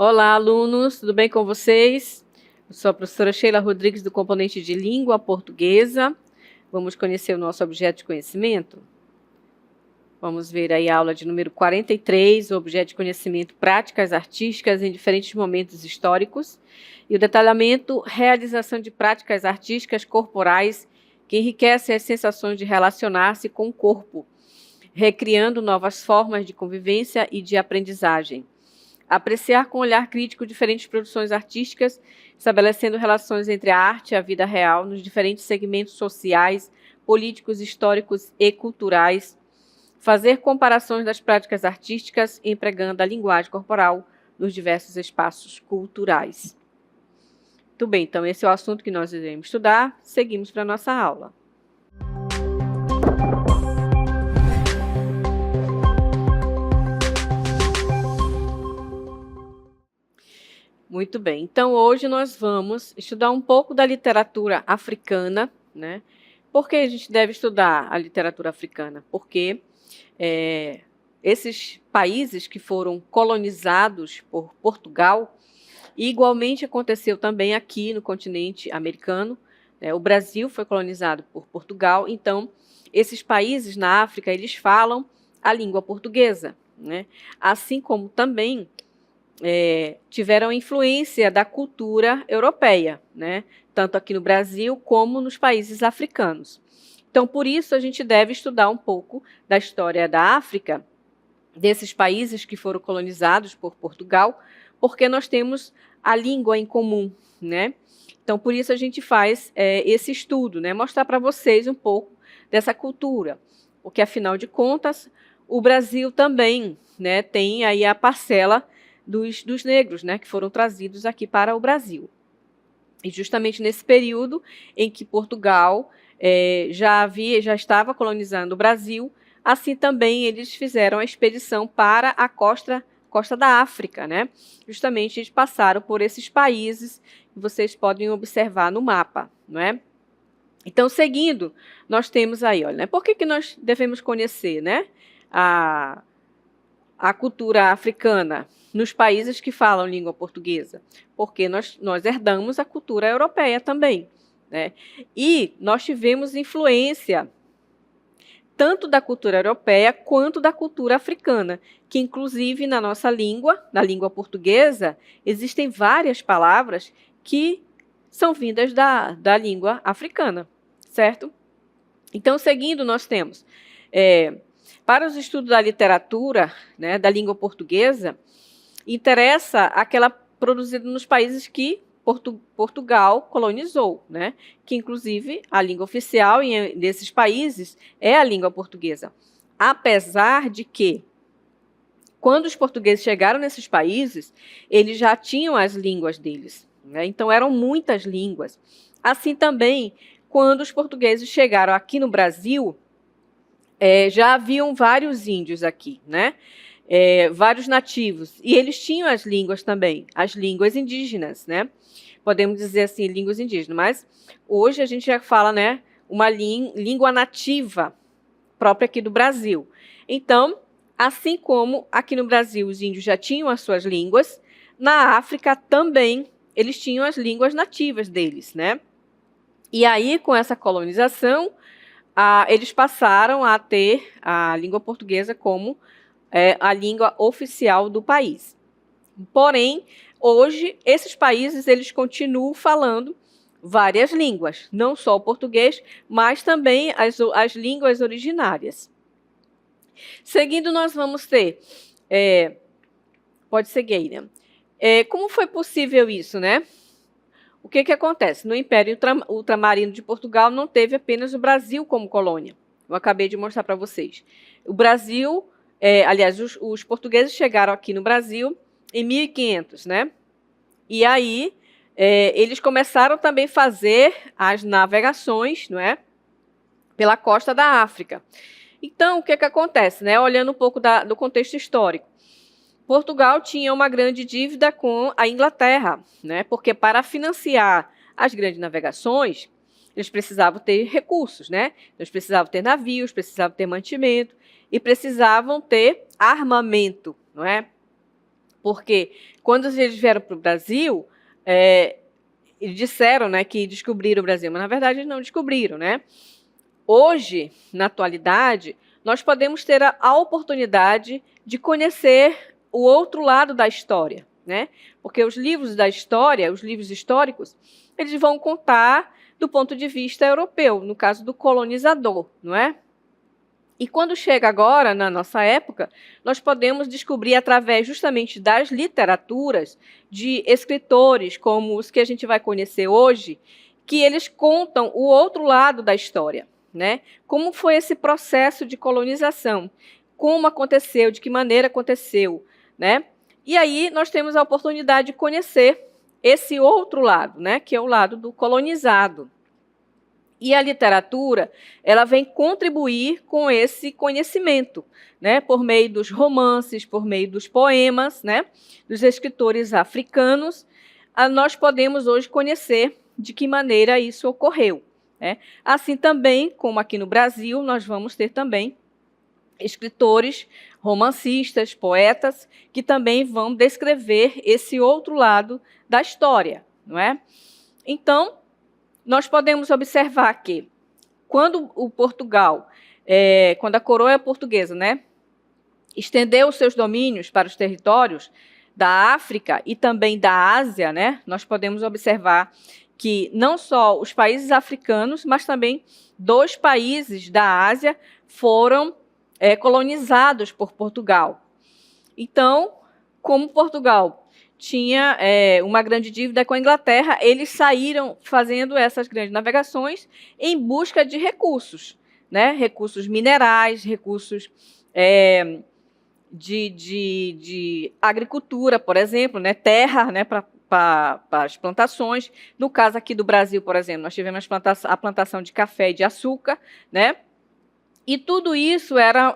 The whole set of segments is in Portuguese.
Olá, alunos, tudo bem com vocês? Eu sou a professora Sheila Rodrigues, do componente de Língua Portuguesa. Vamos conhecer o nosso objeto de conhecimento? Vamos ver aí a aula de número 43, o objeto de conhecimento práticas artísticas em diferentes momentos históricos. E o detalhamento, realização de práticas artísticas corporais que enriquecem as sensações de relacionar-se com o corpo, recriando novas formas de convivência e de aprendizagem. Apreciar com olhar crítico diferentes produções artísticas, estabelecendo relações entre a arte e a vida real nos diferentes segmentos sociais, políticos, históricos e culturais. Fazer comparações das práticas artísticas empregando a linguagem corporal nos diversos espaços culturais. Muito bem, então esse é o assunto que nós iremos estudar. Seguimos para a nossa aula. Muito bem, então hoje nós vamos estudar um pouco da literatura africana, né? Por que a gente deve estudar a literatura africana? Porque esses países que foram colonizados por Portugal, igualmente aconteceu também aqui no continente americano, né? O Brasil foi colonizado por Portugal, então esses países na África, eles falam a língua portuguesa, né? Assim como também tiveram influência da cultura europeia, né? Tanto aqui no Brasil como nos países africanos. Então, por isso, a gente deve estudar um pouco da história da África, desses países que foram colonizados por Portugal, porque nós temos a língua em comum, né? Então, por isso a gente faz esse estudo, né? Mostrar para vocês um pouco dessa cultura, porque, afinal de contas, o Brasil também, né, tem aí a parcela dos negros, né, que foram trazidos aqui para o Brasil. E justamente nesse período em que Portugal já estava colonizando o Brasil, assim também eles fizeram a expedição para a costa da África, né? Justamente eles passaram por esses países que vocês podem observar no mapa, não é? Então, seguindo, nós temos aí, olha, né? Por que nós devemos conhecer, né, a cultura africana nos países que falam língua portuguesa? Porque nós herdamos a cultura europeia também, né? E nós tivemos influência tanto da cultura europeia quanto da cultura africana, que inclusive na nossa língua, na língua portuguesa, existem várias palavras que são vindas da língua africana, certo? Então, seguindo, nós temos, para os estudos da literatura, né, da língua portuguesa, interessa aquela produzida nos países que Portugal colonizou, né? Que inclusive a língua oficial desses países é a língua portuguesa. Apesar de que, quando os portugueses chegaram nesses países, eles já tinham as línguas deles, né? Então eram muitas línguas. Assim também, quando os portugueses chegaram aqui no Brasil, já haviam vários índios aqui, né? Vários nativos, e eles tinham as línguas também, as línguas indígenas, né? Podemos dizer assim, línguas indígenas, mas hoje a gente já fala, né, uma língua nativa própria aqui do Brasil. Então, assim como aqui no Brasil os índios já tinham as suas línguas, na África também eles tinham as línguas nativas deles, né? E aí, com essa colonização, eles passaram a ter a língua portuguesa como a língua oficial do país. Porém, hoje, esses países eles continuam falando várias línguas, não só o português, mas também as línguas originárias. Seguindo, nós vamos ter... pode seguir aí, né? Como foi possível isso, né? O que acontece? No Império Ultramarino de Portugal não teve apenas o Brasil como colônia. Eu acabei de mostrar para vocês. O Brasil, aliás, os portugueses chegaram aqui no Brasil em 1500, né? E aí eles começaram também a fazer as navegações, não é? Pela costa da África. Então, o que acontece, né? Olhando um pouco do contexto histórico. Portugal tinha uma grande dívida com a Inglaterra, né? Porque para financiar as grandes navegações, eles precisavam ter recursos, né? Eles precisavam ter navios, precisavam ter mantimento e precisavam ter armamento, não é? Porque quando eles vieram para o Brasil, eles disseram, né, que descobriram o Brasil, mas na verdade eles não descobriram, né? Hoje, na atualidade, nós podemos ter a oportunidade de conhecer o outro lado da história, né? Porque os livros da história, os livros históricos, eles vão contar do ponto de vista europeu, no caso do colonizador, não é? E quando chega agora, na nossa época, nós podemos descobrir através justamente das literaturas de escritores como os que a gente vai conhecer hoje, que eles contam o outro lado da história, né? Como foi esse processo de colonização, como aconteceu, de que maneira aconteceu, né? E aí nós temos a oportunidade de conhecer esse outro lado, né? Que é o lado do colonizado. E a literatura, ela vem contribuir com esse conhecimento, né? Por meio dos romances, por meio dos poemas, né? Dos escritores africanos, nós podemos hoje conhecer de que maneira isso ocorreu, né? Assim também, como aqui no Brasil, nós vamos ter também escritores, romancistas, poetas, que também vão descrever esse outro lado da história, não é? Então, nós podemos observar que, quando o Portugal, quando a coroa portuguesa, né, estendeu os seus domínios para os territórios da África e também da Ásia, né, nós podemos observar que não só os países africanos, mas também 2 países da Ásia foram colonizados por Portugal. Então, como Portugal tinha uma grande dívida com a Inglaterra, eles saíram fazendo essas grandes navegações em busca de recursos, né? Recursos minerais, recursos de agricultura, por exemplo, né? Terra, né? Para as plantações. No caso aqui do Brasil, por exemplo, nós tivemos a plantação de café e de açúcar, né? E tudo isso era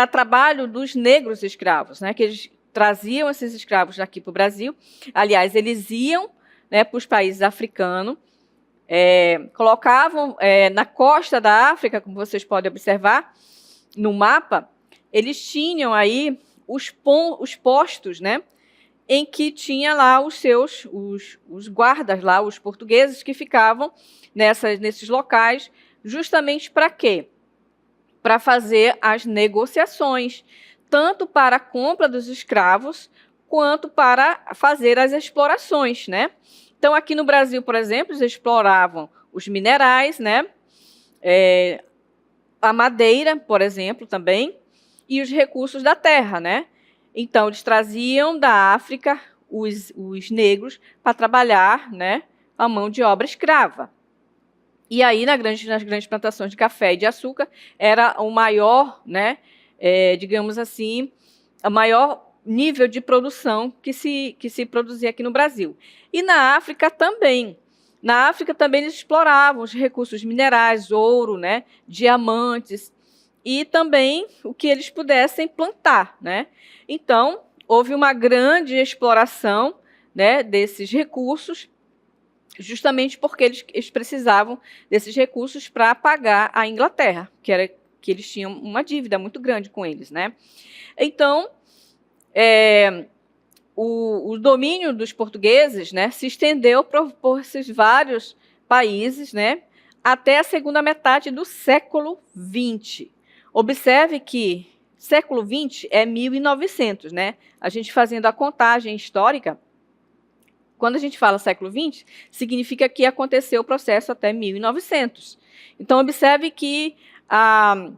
trabalho dos negros escravos, né? Que eles traziam esses escravos daqui para o Brasil. Aliás, eles iam, né, para os países africanos, colocavam na costa da África, como vocês podem observar no mapa, eles tinham aí os postos, né, em que tinha lá os guardas lá, os portugueses que ficavam nesses locais, justamente para quê? Para fazer as negociações, tanto para a compra dos escravos, quanto para fazer as explorações, né? Então, aqui no Brasil, por exemplo, eles exploravam os minerais, né? A madeira, por exemplo, também, e os recursos da terra, né? Então, eles traziam da África os negros para trabalhar, né, a mão de obra escrava. E aí, nas grandes plantações de café e de açúcar, era o maior, né, digamos assim, o maior nível de produção que se produzia aqui no Brasil. E na África também. Na África também eles exploravam os recursos minerais, ouro, né, diamantes, e também o que eles pudessem plantar, né? Então, houve uma grande exploração, né, desses recursos, justamente porque eles precisavam desses recursos para pagar a Inglaterra, que eles tinham uma dívida muito grande com eles, né? Então, o domínio dos portugueses, né, se estendeu por esses vários países, né, até a segunda metade do século XX. Observe que século XX é 1900, né? A gente fazendo a contagem histórica, quando a gente fala século XX, significa que aconteceu o processo até 1900. Então, observe que a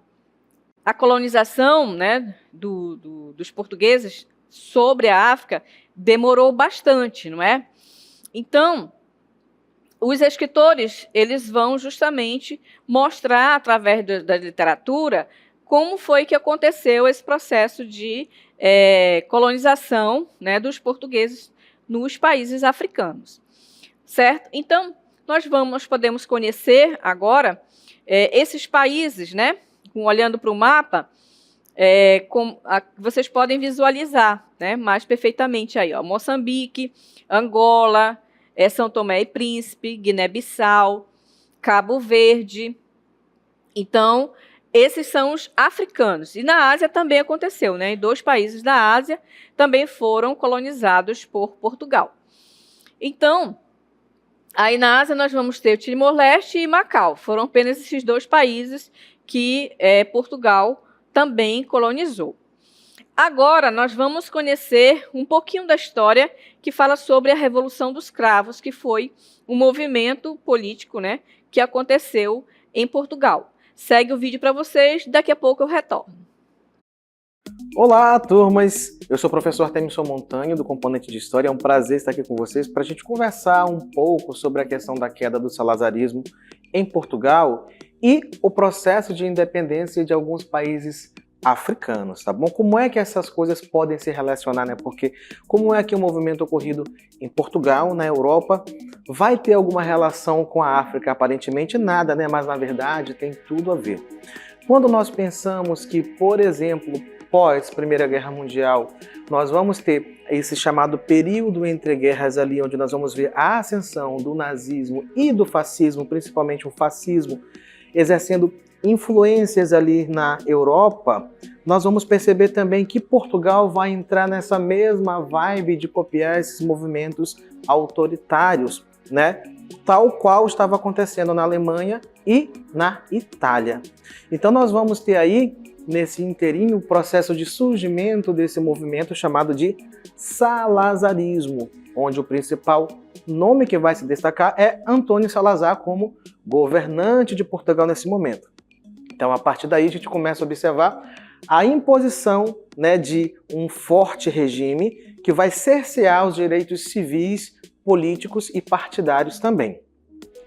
colonização, né, dos portugueses sobre a África demorou bastante, não é? Então, os escritores, eles vão justamente mostrar, através da literatura, como foi que aconteceu esse processo de colonização, né, dos portugueses nos países africanos, certo? Então, nós podemos conhecer agora esses países, né, olhando para o mapa, vocês podem visualizar, né, mais perfeitamente aí, ó, Moçambique, Angola, São Tomé e Príncipe, Guiné-Bissau, Cabo Verde. Então, esses são os africanos. E na Ásia também aconteceu, né? 2 países da Ásia também foram colonizados por Portugal. Então, aí na Ásia nós vamos ter o Timor-Leste e Macau. Foram apenas esses 2 países que Portugal também colonizou. Agora nós vamos conhecer um pouquinho da história que fala sobre a Revolução dos Cravos, que foi um movimento político, né, que aconteceu em Portugal. Segue o vídeo para vocês, daqui a pouco eu retorno. Olá, turmas! Eu sou o professor Temilson Montanho, do Componente de História. É um prazer estar aqui com vocês para a gente conversar um pouco sobre a questão da queda do salazarismo em Portugal e o processo de independência de alguns países africanos, tá bom? Como é que essas coisas podem se relacionar, né? Porque como é que o movimento ocorrido em Portugal, na Europa, vai ter alguma relação com a África? Aparentemente nada, né? Mas na verdade tem tudo a ver. Quando nós pensamos que, por exemplo, pós Primeira Guerra Mundial, nós vamos ter esse chamado período entre guerras ali, onde nós vamos ver a ascensão do nazismo e do fascismo, principalmente o fascismo, exercendo influências ali na Europa, nós vamos perceber também que Portugal vai entrar nessa mesma vibe de copiar esses movimentos autoritários, né? Tal qual estava acontecendo na Alemanha e na Itália. Então nós vamos ter aí, nesse inteirinho, o processo de surgimento desse movimento chamado de salazarismo, onde o principal nome que vai se destacar é Antônio Salazar como governante de Portugal nesse momento. Então, a partir daí, a gente começa a observar a imposição, né, de um forte regime que vai cercear os direitos civis, políticos e partidários também.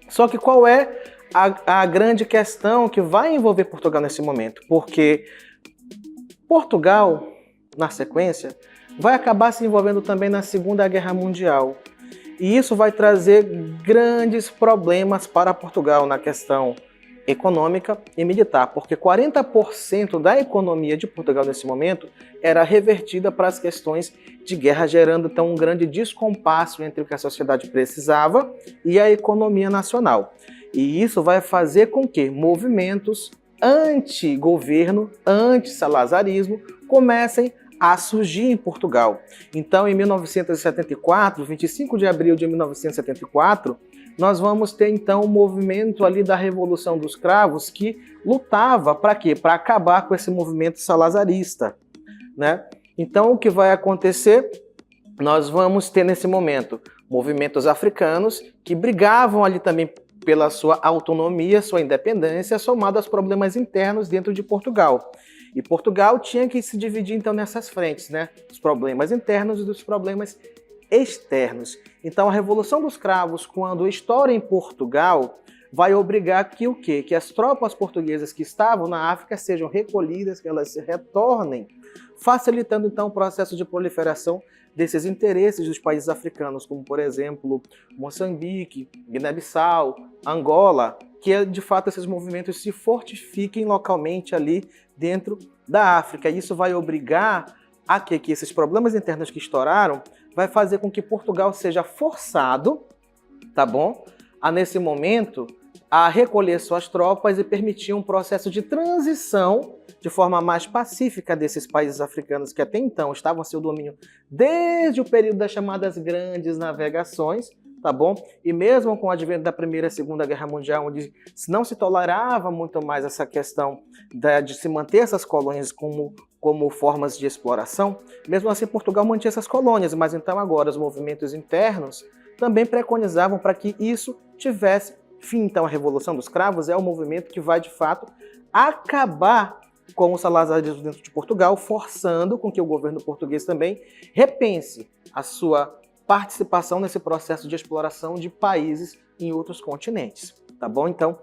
Só que qual é a grande questão que vai envolver Portugal nesse momento? Porque Portugal, na sequência, vai acabar se envolvendo também na Segunda Guerra Mundial. E isso vai trazer grandes problemas para Portugal na questão econômica e militar, porque 40% da economia de Portugal nesse momento era revertida para as questões de guerra, gerando então um grande descompasso entre o que a sociedade precisava e a economia nacional. E isso vai fazer com que movimentos anti-governo, anti-salazarismo comecem a surgir em Portugal. Então, em 1974, 25 de abril de 1974, nós vamos ter então o movimento ali da Revolução dos Cravos que lutava para quê? Para acabar com esse movimento salazarista, né? Então, o que vai acontecer? Nós vamos ter nesse momento movimentos africanos que brigavam ali também pela sua autonomia, sua independência, somado aos problemas internos dentro de Portugal. E Portugal tinha que se dividir então nessas frentes, né? Os problemas internos e dos problemas externos. Então a Revolução dos Cravos, quando estoura em Portugal, vai obrigar que o quê? Que as tropas portuguesas que estavam na África sejam recolhidas, que elas se retornem, facilitando então o processo de proliferação desses interesses dos países africanos, como por exemplo Moçambique, Guiné-Bissau, Angola, que de fato esses movimentos se fortifiquem localmente ali dentro da África. Isso vai obrigar a que esses problemas internos que estouraram vai fazer com que Portugal seja forçado, tá bom, a nesse momento a recolher suas tropas e permitir um processo de transição de forma mais pacífica desses países africanos que até então estavam a seu domínio desde o período das chamadas grandes navegações, tá bom? E mesmo com o advento da Primeira e Segunda Guerra Mundial, onde não se tolerava muito mais essa questão de se manter essas colônias como formas de exploração, mesmo assim Portugal mantinha essas colônias, mas então agora os movimentos internos também preconizavam para que isso tivesse fim. Então a Revolução dos Cravos é um movimento que vai de fato acabar com o salazarismo dentro de Portugal, forçando com que o governo português também repense a sua participação nesse processo de exploração de países em outros continentes, tá bom? Então,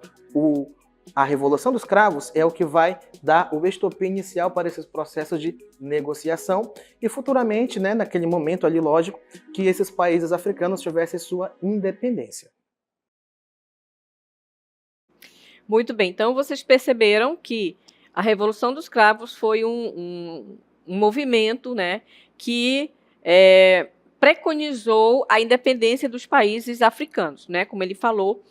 a Revolução dos Cravos é o que vai dar o estopim inicial para esse processo de negociação e futuramente, né, naquele momento ali, lógico, que esses países africanos tivessem sua independência. Muito bem, então vocês perceberam que a Revolução dos Cravos foi um movimento, né, que preconizou a independência dos países africanos, né? Como ele falou,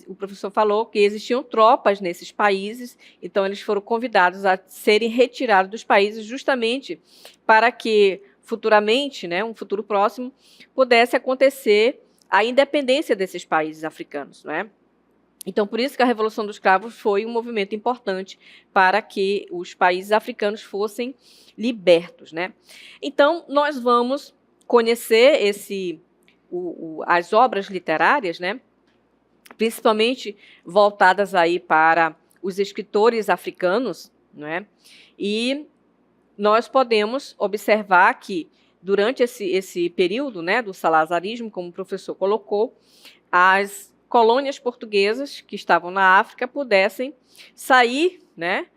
o professor falou que existiam tropas nesses países, então eles foram convidados a serem retirados dos países justamente para que futuramente, né, um futuro próximo, pudesse acontecer a independência desses países africanos, né? Então, por isso que a Revolução dos Cravos foi um movimento importante para que os países africanos fossem libertos, né? Então, nós vamos conhecer as obras literárias, né? Principalmente voltadas aí para os escritores africanos, né? E nós podemos observar que durante esse período, né, do salazarismo, como o professor colocou, as colônias portuguesas que estavam na África pudessem sair, né,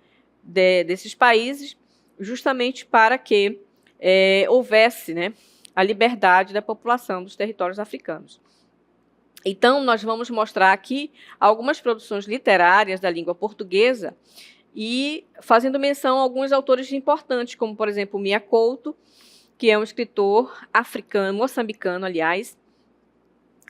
desses países justamente para que houvesse, né, a liberdade da população dos territórios africanos. Então, nós vamos mostrar aqui algumas produções literárias da língua portuguesa e fazendo menção a alguns autores importantes, como, por exemplo, Mia Couto, que é um escritor africano, moçambicano, aliás.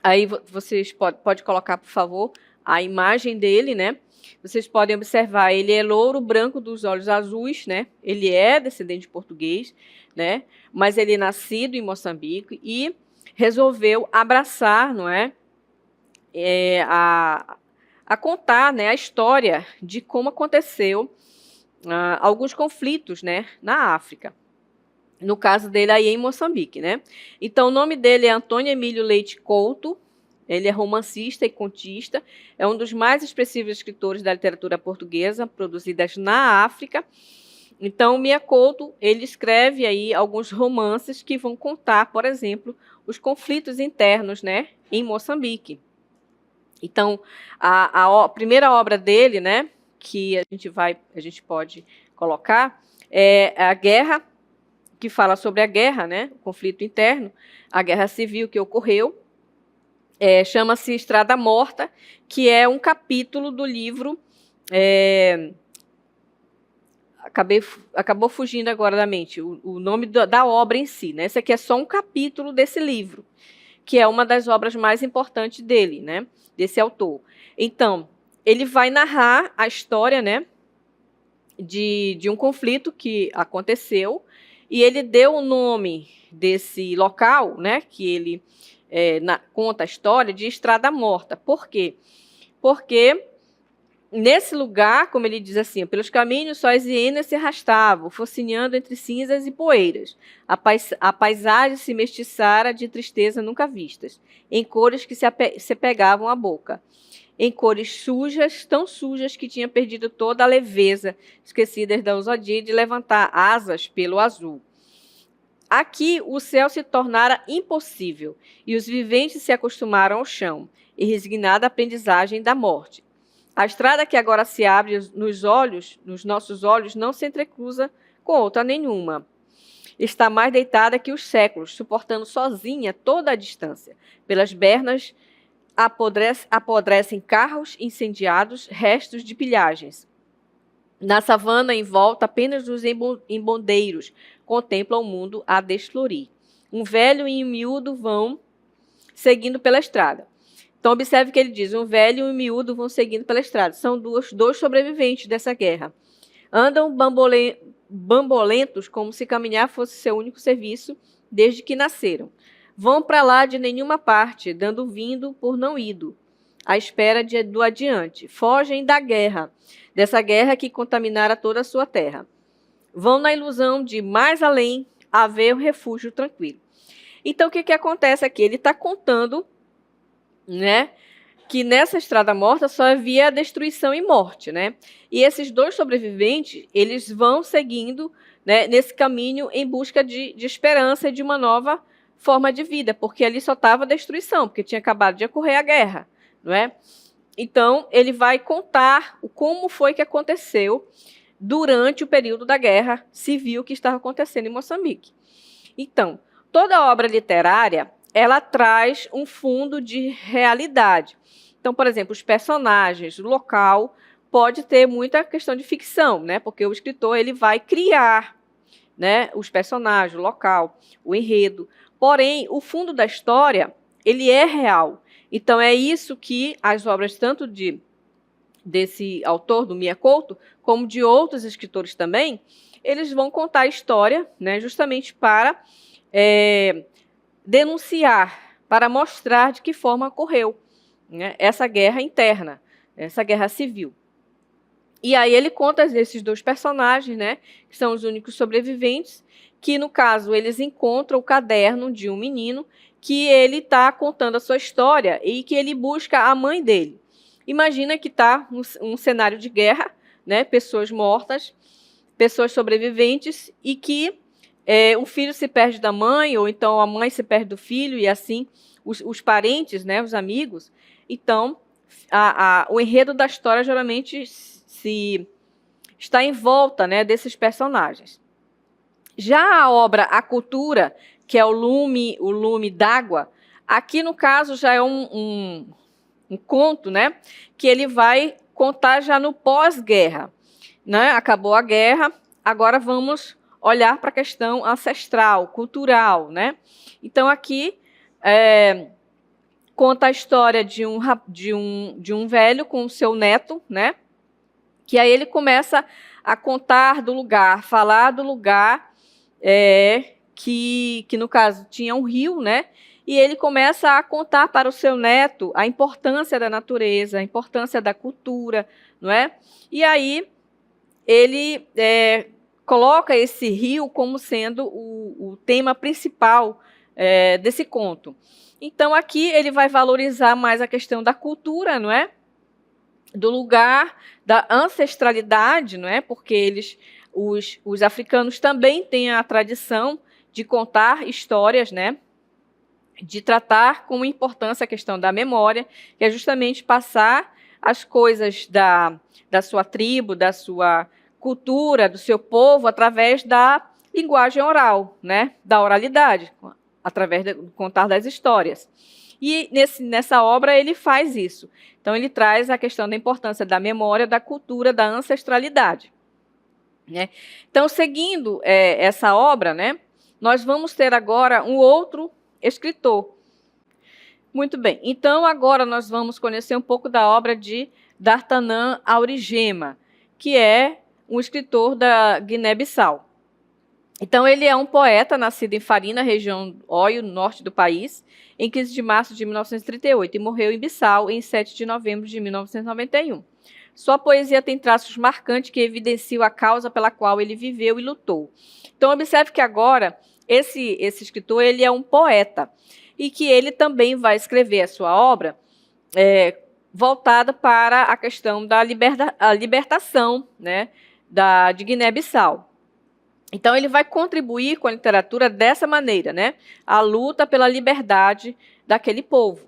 Aí vocês pode colocar, por favor, a imagem dele, né? Vocês podem observar, ele é louro, branco, dos olhos azuis, né? Ele é descendente de português, né? Mas ele é nascido em Moçambique e resolveu abraçar, não é? A contar, né, a história de como aconteceu alguns conflitos, né, na África. No caso dele aí em Moçambique, né? Então o nome dele é Antônio Emílio Leite Couto, ele é romancista e contista, é um dos mais expressivos escritores da literatura portuguesa produzidas na África. Então, Mia Couto, ele escreve aí alguns romances que vão contar, por exemplo, os conflitos internos, né, em Moçambique. Então, a primeira obra dele, né, que a gente pode colocar, é A Guerra, que fala sobre a guerra, né, o conflito interno, a guerra civil que ocorreu, chama-se Estrada Morta, que é um capítulo do livro, acabou fugindo agora da mente, o nome da obra em si, né, esse aqui é só um capítulo desse livro, que é uma das obras mais importantes dele, né, desse autor. Então, ele vai narrar a história, né, de um conflito que aconteceu, e ele deu o nome desse local, né, que ele conta a história, de Estrada Morta. Por quê? Porque nesse lugar, como ele diz assim, pelos caminhos só as hienas se arrastavam, focinhando entre cinzas e poeiras. A paisagem se mestiçara de tristeza nunca vistas, em cores que se pegavam à boca. Em cores sujas, tão sujas que tinha perdido toda a leveza, esquecidas da ousadia de levantar asas pelo azul. Aqui o céu se tornara impossível, e os viventes se acostumaram ao chão, e resignada à aprendizagem da morte. A estrada que agora se abre nos nossos olhos, não se entrecruza com outra nenhuma. Está mais deitada que os séculos, suportando sozinha toda a distância. Pelas bernas apodrecem carros incendiados, restos de pilhagens. Na savana, em volta, apenas os embondeiros contemplam o mundo a desflorir. Um velho e um miúdo vão seguindo pela estrada. Então, observe que ele diz, um velho e um miúdo vão seguindo pela estrada. São dois sobreviventes dessa guerra. Andam bambolentos, como se caminhar fosse seu único serviço, desde que nasceram. Vão para lá de nenhuma parte, dando vindo por não ido, à espera do adiante. Fogem da guerra, dessa guerra que contaminara toda a sua terra. Vão na ilusão de, mais além, haver um refúgio tranquilo. Então, o que acontece aqui? Ele está contando, né, que nessa estrada morta só havia destruição e morte, né? E esses dois sobreviventes, eles vão seguindo, né, nesse caminho em busca de esperança e de uma nova forma de vida, porque ali só estava destruição, porque tinha acabado de ocorrer a guerra, não é? Então, ele vai contar como foi que aconteceu durante o período da guerra civil que estava acontecendo em Moçambique. Então, toda obra literária, ela traz um fundo de realidade. Então, por exemplo, os personagens, o local, pode ter muita questão de ficção, né? Porque o escritor ele vai criar, né, os personagens, o local, o enredo. Porém, o fundo da história, ele é real. Então, é isso que as obras tanto desse autor, do Mia Couto, como de outros escritores também, eles vão contar a história, né, justamente para denunciar, para mostrar de que forma ocorreu, né, essa guerra interna, essa guerra civil. E aí ele conta esses dois personagens, né, que são os únicos sobreviventes, que no caso eles encontram o caderno de um menino que ele está contando a sua história e que ele busca a mãe dele. Imagina que está um cenário de guerra, né, pessoas mortas, pessoas sobreviventes, e que um filho se perde da mãe, ou então a mãe se perde do filho, e assim os parentes, né, os amigos. Então, o enredo da história geralmente está em volta, né, desses personagens. Já a obra A Cultura, que é o lume d'água, aqui no caso já é um conto, né, que ele vai contar já no pós-guerra, né? Acabou a guerra, agora vamos olhar para a questão ancestral, cultural, né? Então aqui conta a história de um velho com o seu neto, né? Que aí ele começa a contar do lugar, falar do lugar que no caso tinha um rio, né? E ele começa a contar para o seu neto a importância da natureza, a importância da cultura, não é? E aí ele coloca esse rio como sendo o tema principal desse conto. Então aqui ele vai valorizar mais a questão da cultura, não é? Do lugar, da ancestralidade, não é? Porque os africanos também têm a tradição de contar histórias, né? De tratar com importância a questão da memória, que é justamente passar as coisas da sua tribo, da sua cultura, do seu povo, através da linguagem oral, né? Da oralidade, através do contar das histórias. E nessa obra ele faz isso. Então ele traz a questão da importância da memória, da cultura, da ancestralidade, né? Então, seguindo essa obra, né, nós vamos ter agora um outro escritor. Muito bem, então agora nós vamos conhecer um pouco da obra de D'Artagnan Aurigema, que é um escritor da Guiné-Bissau. Então, ele é um poeta nascido em Farina, região Oio, no norte do país, em 15 de março de 1938, e morreu em Bissau em 7 de novembro de 1991. Sua poesia tem traços marcantes que evidenciam a causa pela qual ele viveu e lutou. Então, observe que agora, esse escritor ele é um poeta, e que ele também vai escrever a sua obra voltada para a questão da libertação, né, de Guiné-Bissau. Então, ele vai contribuir com a literatura dessa maneira, né, a luta pela liberdade daquele povo.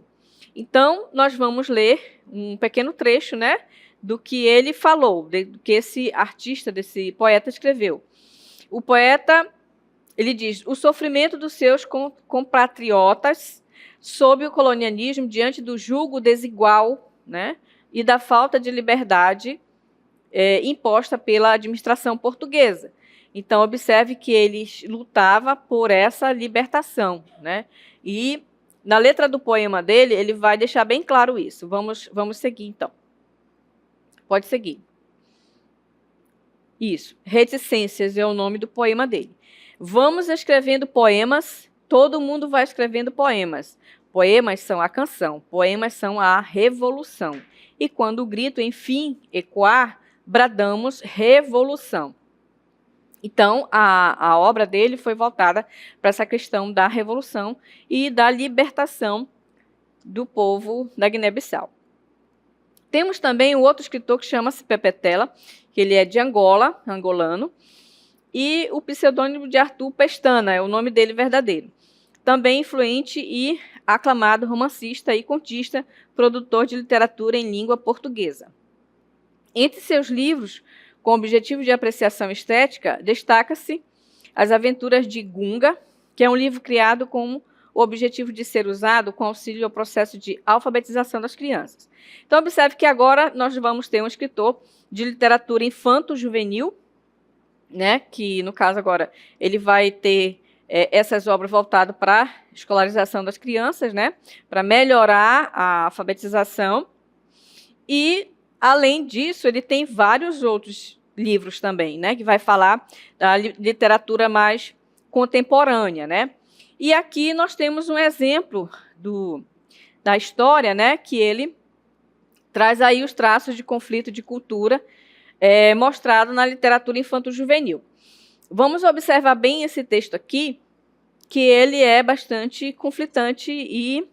Então, nós vamos ler um pequeno trecho, né, do que ele falou, do que esse artista, desse poeta escreveu. O poeta, ele diz: o sofrimento dos seus compatriotas sob o colonialismo diante do jugo desigual, né, e da falta de liberdade imposta pela administração portuguesa. Então, observe que ele lutava por essa libertação, né? E na letra do poema dele, ele vai deixar bem claro isso. Vamos seguir, então. Pode seguir. Isso. Reticências é o nome do poema dele. Vamos escrevendo poemas, todo mundo vai escrevendo poemas. Poemas são a canção, poemas são a revolução. E quando o grito, enfim, ecoar, bradamos revolução. Então, a obra dele foi voltada para essa questão da revolução e da libertação do povo da Guiné-Bissau. Temos também um outro escritor que chama-se Pepe Tela, que ele é de Angola, angolano, e o pseudônimo de Arthur Pestana, é o nome dele verdadeiro. Também influente e aclamado romancista e contista, produtor de literatura em língua portuguesa. Entre seus livros, com objetivo de apreciação estética, destaca-se As Aventuras de Gunga, que é um livro criado com o objetivo de ser usado com auxílio ao processo de alfabetização das crianças. Então, observe que agora nós vamos ter um escritor de literatura infanto-juvenil, né, que, no caso agora, ele vai ter essas obras voltadas para a escolarização das crianças, né, para melhorar a alfabetização. E, além disso, ele tem vários outros livros também, né, que vai falar da literatura mais contemporânea, né. E aqui nós temos um exemplo da história, né, que ele traz aí os traços de conflito de cultura mostrado na literatura infanto-juvenil. Vamos observar bem esse texto aqui, que ele é bastante conflitante e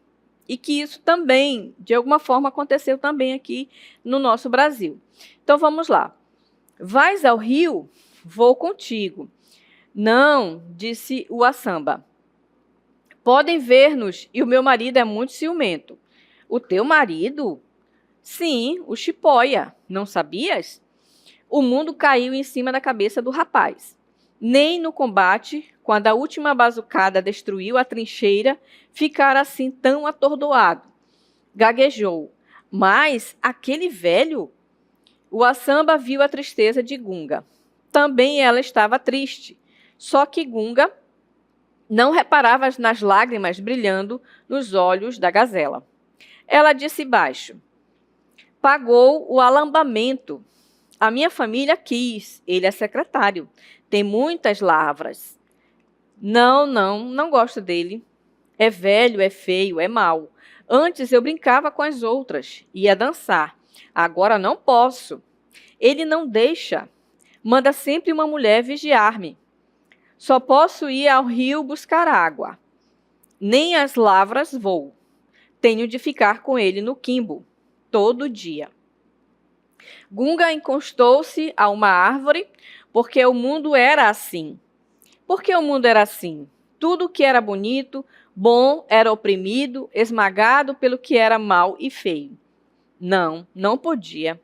que isso também, de alguma forma, aconteceu também aqui no nosso Brasil. Então, vamos lá. Vais ao rio? Vou contigo. Não, disse o Açamba. Podem ver-nos, e o meu marido é muito ciumento. O teu marido? Sim, o Chipóia. Não sabias? O mundo caiu em cima da cabeça do rapaz. Nem no combate, quando a última bazucada destruiu a trincheira, ficara assim tão atordoado. Gaguejou. Mas aquele velho... O Açamba viu a tristeza de Gunga. Também ela estava triste, só que Gunga não reparava nas lágrimas brilhando nos olhos da gazela. Ela disse baixo: pagou o alambamento. A minha família quis, ele é secretário. Tem muitas lavras. Não gosto dele. É velho, é feio, é mau. Antes eu brincava com as outras, ia dançar. Agora não posso. Ele não deixa. Manda sempre uma mulher vigiar-me. Só posso ir ao rio buscar água. Nem às lavras vou. Tenho de ficar com ele no quimbo, todo dia. Gunga encostou-se a uma árvore, porque o mundo era assim. Porque o mundo era assim. Tudo que era bonito, bom, era oprimido, esmagado pelo que era mau e feio. Não podia.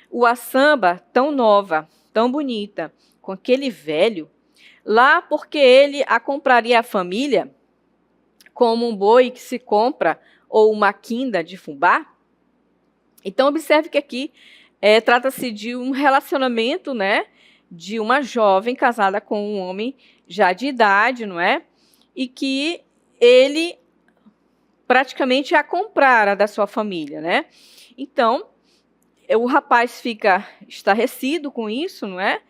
O Açamba, tão nova, tão bonita, com aquele velho, lá porque ele a compraria a família, como um boi que se compra, ou uma quinda de fubá. Então, observe que aqui trata-se de um relacionamento, né, de uma jovem casada com um homem já de idade, não é? E que ele praticamente a comprara da sua família, né? Então, o rapaz fica estarrecido com isso, não é?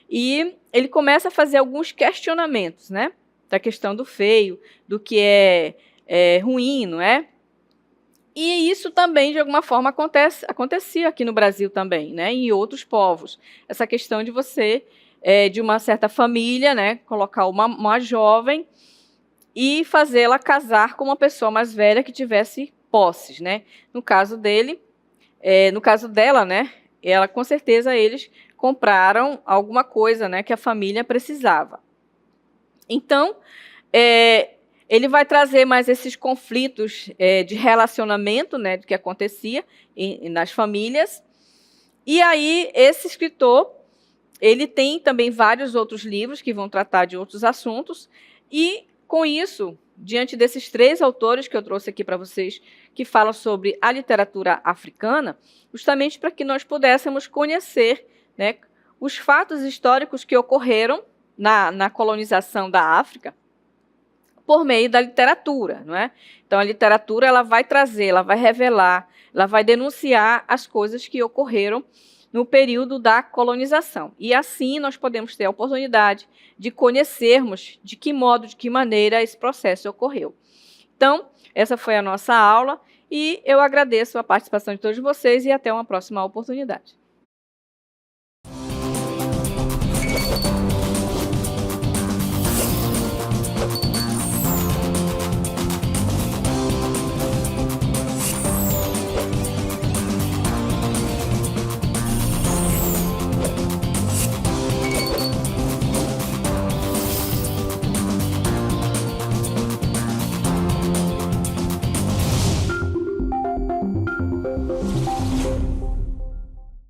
E ele começa a fazer alguns questionamentos, né? Da questão do feio, do que é ruim, não é? E isso também, de alguma forma, acontecia aqui no Brasil também, né? Em outros povos. Essa questão de você, de uma certa família, né? Colocar uma jovem e fazê-la casar com uma pessoa mais velha que tivesse posses, né? No caso dele, no caso dela, né? Ela, com certeza, eles compraram alguma coisa, né? Que a família precisava. Então, ele vai trazer mais esses conflitos de relacionamento, né, do que acontecia nas famílias. E aí, esse escritor, ele tem também vários outros livros que vão tratar de outros assuntos. E, com isso, diante desses 3 autores que eu trouxe aqui para vocês, que falam sobre a literatura africana, justamente para que nós pudéssemos conhecer, né, os fatos históricos que ocorreram na colonização da África, por meio da literatura, não é? Então, a literatura ela vai trazer, ela vai revelar, ela vai denunciar as coisas que ocorreram no período da colonização. E assim nós podemos ter a oportunidade de conhecermos de que modo, de que maneira esse processo ocorreu. Então, essa foi a nossa aula e eu agradeço a participação de todos vocês e até uma próxima oportunidade.